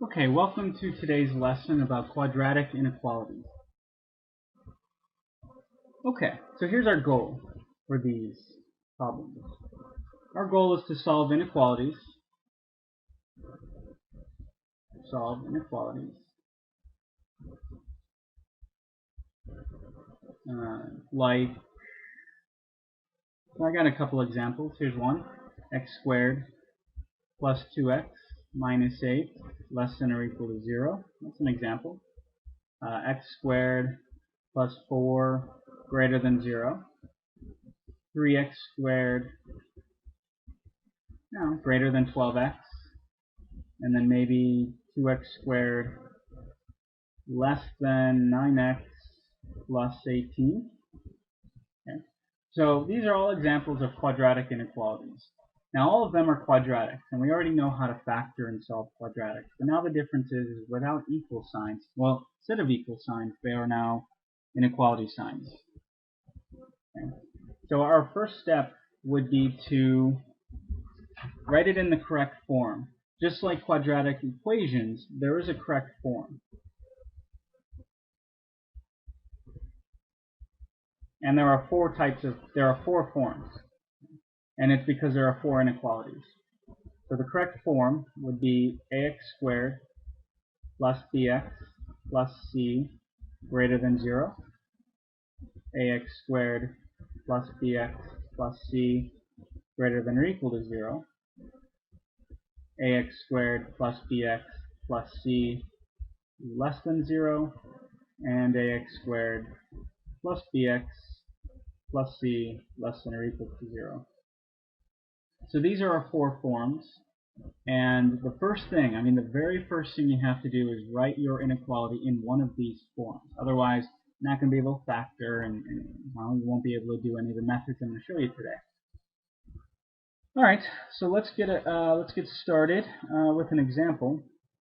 Okay, welcome to today's lesson about quadratic inequalities. Okay, so here's our goal for these problems. Our goal is to solve inequalities. Like, I got a couple examples. Here's one: x squared plus 2x minus 8 less than or equal to 0. That's an example. X squared plus 4 greater than 0. 3x squared greater than 12x. And then maybe 2x squared less than 9x plus 18. Okay. So these are all examples of quadratic inequalities. Now all of them are quadratic, and we already know how to factor and solve quadratics. But now the difference is without equal signs, well, instead of equal signs, they are now inequality signs. Okay. So our first step would be to write it in the correct form. Just like quadratic equations, there is a correct form. And there are four forms. And it's because there are four inequalities. So the correct form would be ax squared plus bx plus c greater than 0. Ax squared plus bx plus c greater than or equal to 0. Ax squared plus bx plus c less than 0. And ax squared plus bx plus c less than or equal to 0. So these are our four forms, and the very first thing you have to do is write your inequality in one of these forms. Otherwise, you're not going to be able to factor, and well, you won't be able to do any of the methods I'm going to show you today. All right, so let's get started with an example.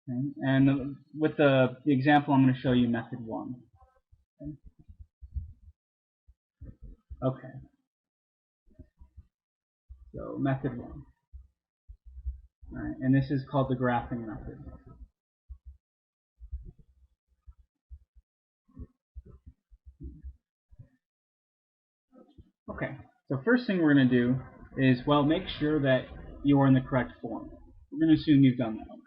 Okay? And with the example, I'm going to show you method 1. Okay. So method 1. All right, and this is called the graphing method. Okay, so first thing we're going to do is, well, make sure that you are in the correct form. We're going to assume you've done that.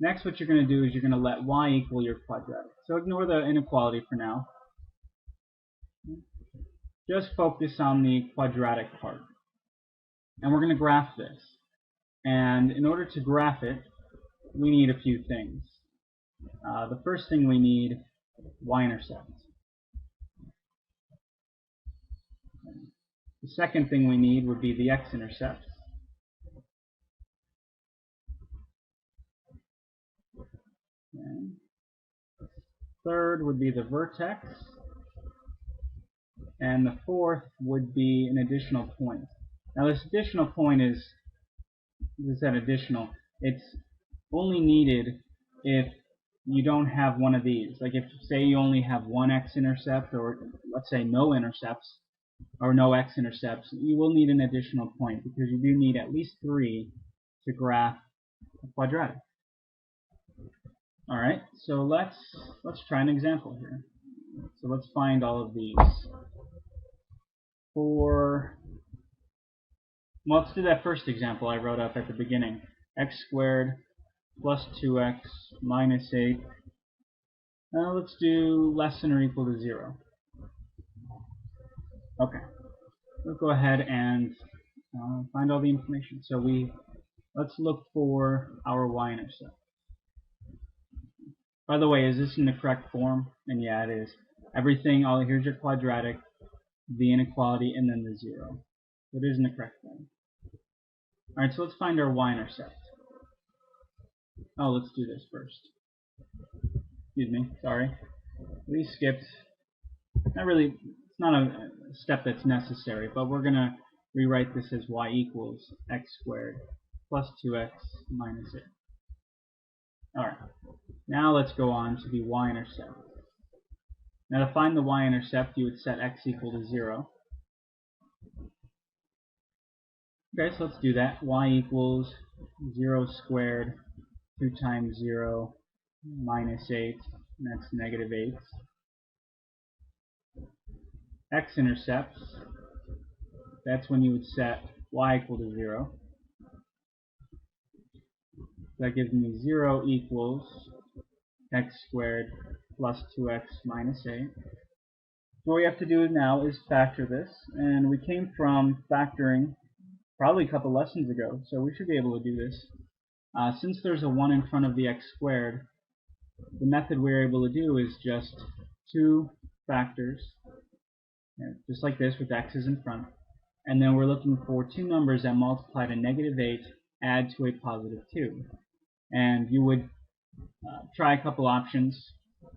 Next, what you're going to do is you're going to let y equal your quadratic. So ignore the inequality for now. Just focus on the quadratic part. And we're going to graph this. And in order to graph it, we need a few things. The first thing we need, y-intercept. The second thing we need would be the x-intercept. Okay. Third would be the vertex. And the fourth would be an additional point. Now this additional point is additional. It's only needed if you don't have one of these. Like if, say, you only have one x-intercept, or let's say no intercepts, or no x-intercepts, you will need an additional point because you do need at least 3 to graph a quadratic. All right, so let's try an example here. So let's find all of these. Well, let's do that first example I wrote up at the beginning. X squared plus 2x minus 8. Now let's do less than or equal to 0. Okay, let's go ahead and find all the information. So let's look for our y-intercept. By the way, is this in the correct form? And yeah, it is. Everything, here's your quadratic, the inequality, and then the 0. So it is in the correct form. Alright, so let's find our y-intercept. Oh, let's do this first. Excuse me, sorry. We skipped. It's not a step that's necessary, but we're going to rewrite this as y equals x squared plus 2x minus 8. Alright, now let's go on to the y-intercept. Now to find the y-intercept, you would set x equal to 0. Okay, so let's do that. Y equals 0 squared 2 times 0 minus 8, and that's negative 8. X-intercepts, that's when you would set y equal to 0. That gives me 0 equals x squared plus 2x minus 8. So what we have to do now is factor this, and we came from factoring probably a couple lessons ago, so we should be able to do this. Since there's a 1 in front of the x squared, the method we're able to do is just 2 factors, just like this with x's in front, and then we're looking for 2 numbers that multiply to negative 8 add to a positive 2. And you would try a couple options.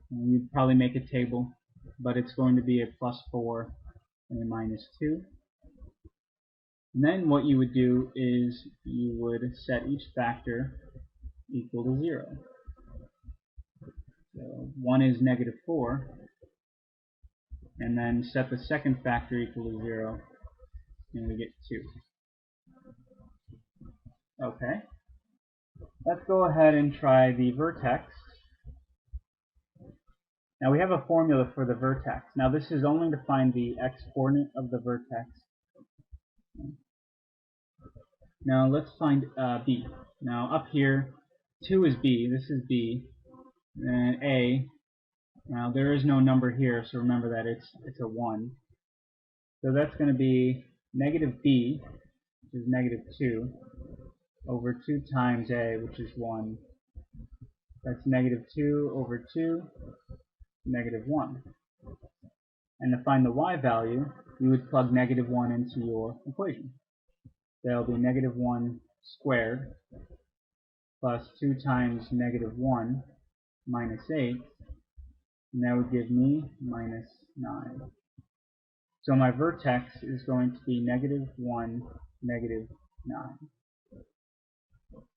You'd probably make a table, but it's going to be a plus 4 and a minus 2. And then what you would do is you would set each factor equal to 0. So 1 is negative 4, and then set the second factor equal to 0, and we get 2. Okay, let's go ahead and try the vertex. Now we have a formula for the vertex. Now this is only to find the x-coordinate of the vertex. Now let's find b. Now up here, 2 is b, this is b, and a. Now there is no number here, so remember that it's a 1. So that's going to be negative b, which is negative 2, over 2 times a, which is 1. That's negative 2 over 2, negative 1. And to find the y value, you would plug negative 1 into your equation. That'll be negative 1 squared plus 2 times negative 1 minus 8, and that would give me minus 9. So my vertex is going to be negative 1, negative 9.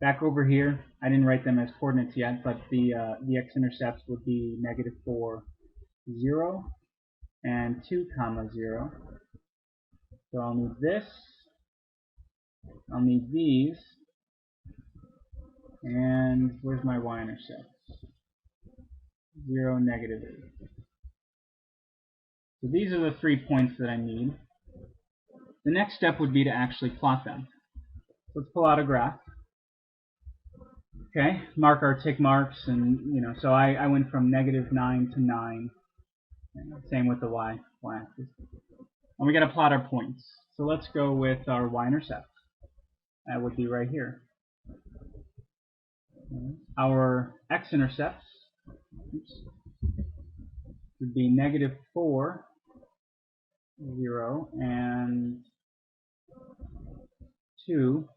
Back over here, I didn't write them as coordinates yet, but the x-intercepts would be negative 4, 0, and 2 comma 0. So I'll need this, I'll need these, and where's my y-intercepts? 0, negative 8. So these are the 3 points that I need. The next step would be to actually plot them. So let's pull out a graph. Okay, mark our tick marks, and so I went from negative 9 to 9. Same with the y-axis. And we got to plot our points. So let's go with our y-intercept. That would be right here. Our x-intercepts would be negative 4, 0, and 2.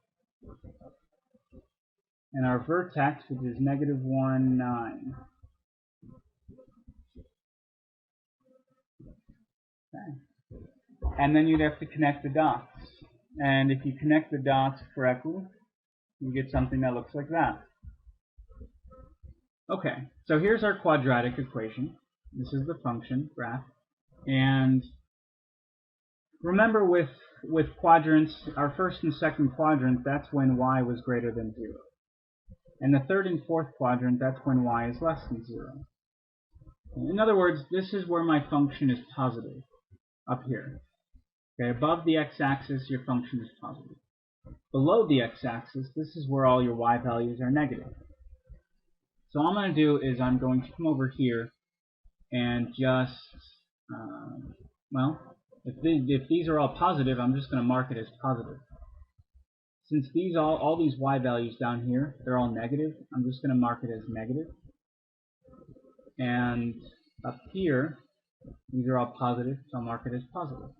And our vertex, which is negative 1, 9. Okay. And then you'd have to connect the dots. And if you connect the dots correctly, you get something that looks like that. Okay, so here's our quadratic equation. This is the function graph. And remember with quadrants, our first and second quadrant, that's when y was greater than 0. And the third and fourth quadrant, that's when y is less than 0. In other words, this is where my function is positive, up here. Okay, above the x-axis, your function is positive. Below the x-axis, this is where all your y values are negative. So all I'm going to do is I'm going to come over here and just, well, if these are all positive, I'm just going to mark it as positive. Since all these y values down here, they're all negative, I'm just going to mark it as negative. And up here, these are all positive, so I'll mark it as positive.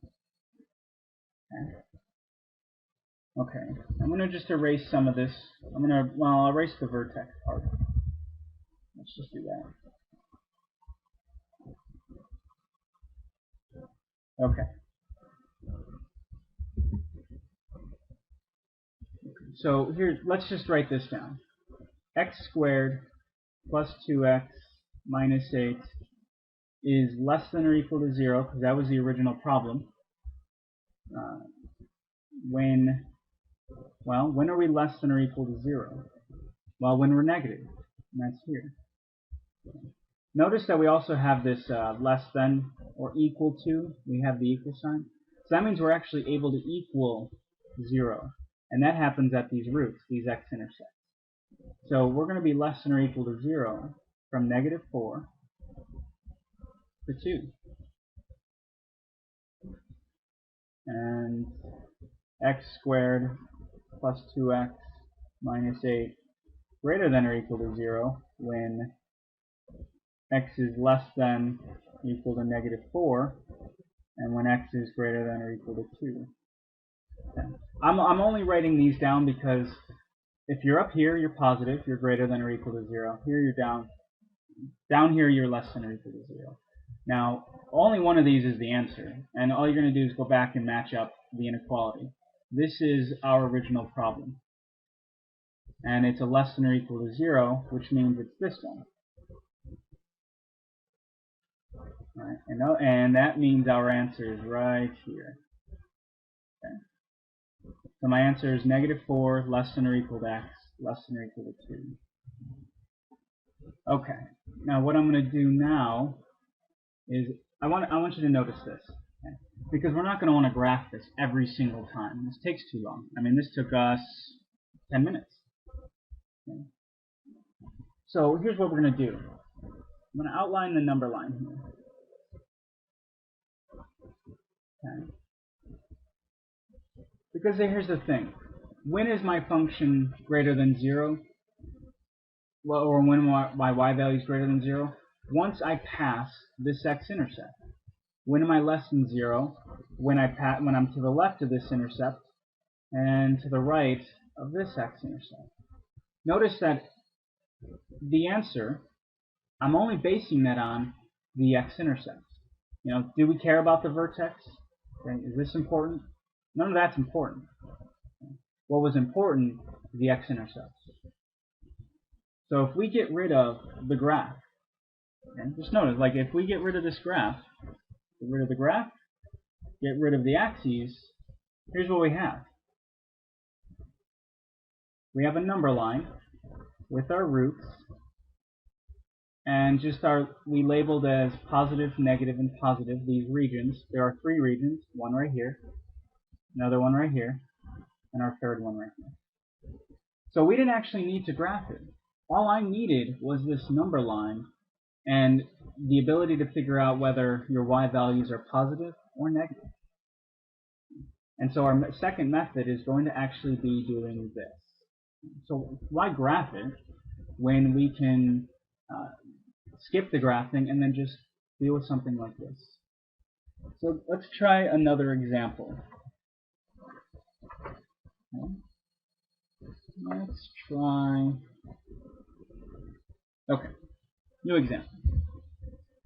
Okay, I'm going to just erase some of this. I'll erase the vertex part. Let's just do that. Okay. So here, let's just write this down. X squared plus 2x minus 8 is less than or equal to 0, because that was the original problem. When are we less than or equal to 0? Well, when we're negative, and that's here. Notice that we also have this less than or equal to. We have the equal sign. So that means we're actually able to equal 0. And that happens at these roots, these x-intercepts. So we're going to be less than or equal to 0 from negative 4 to 2. And x squared plus 2x minus 8 greater than or equal to 0 when x is less than or equal to negative 4 and when x is greater than or equal to 2. Okay. I'm only writing these down because if you're up here, you're positive, you're greater than or equal to 0. Here you're down. Down here you're less than or equal to 0. Now, only one of these is the answer, and all you're going to do is go back and match up the inequality. This is our original problem. And it's a less than or equal to 0, which means it's this one. Right? And that means our answer is right here. Okay. So my answer is negative 4 less than or equal to x less than or equal to 2. Okay. Now what I'm going to do now is I want you to notice this. Okay? Because we're not going to want to graph this every single time. This takes too long. I mean, this took us 10 minutes. Okay? So here's what we're going to do. I'm going to outline the number line here. Okay. Because here's the thing. When is my function greater than 0? Well, or when my y value is greater than 0? Once I pass this x-intercept. When am I less than 0? When I'm to the left of this intercept and to the right of this x-intercept. Notice that the answer, I'm only basing that on the x-intercepts. Do we care about the vertex? Okay, is this important? None of that's important. What was important is the x-intercepts. So if we get rid of the graph, okay, just notice, like if we get rid of this graph, get rid of the graph, get rid of the axes, here's what we have. We have a number line with our roots, and we labeled as positive, negative, and positive these regions. There are 3 regions, one right here, another one right here, and our third one right here. So we didn't actually need to graph it. All I needed was this number line and the ability to figure out whether your y values are positive or negative. And so our second method is going to actually be doing this. So why graph it when we can skip the graphing and then just deal with something like this? So let's try another example. Okay. Let's try... Okay, new example.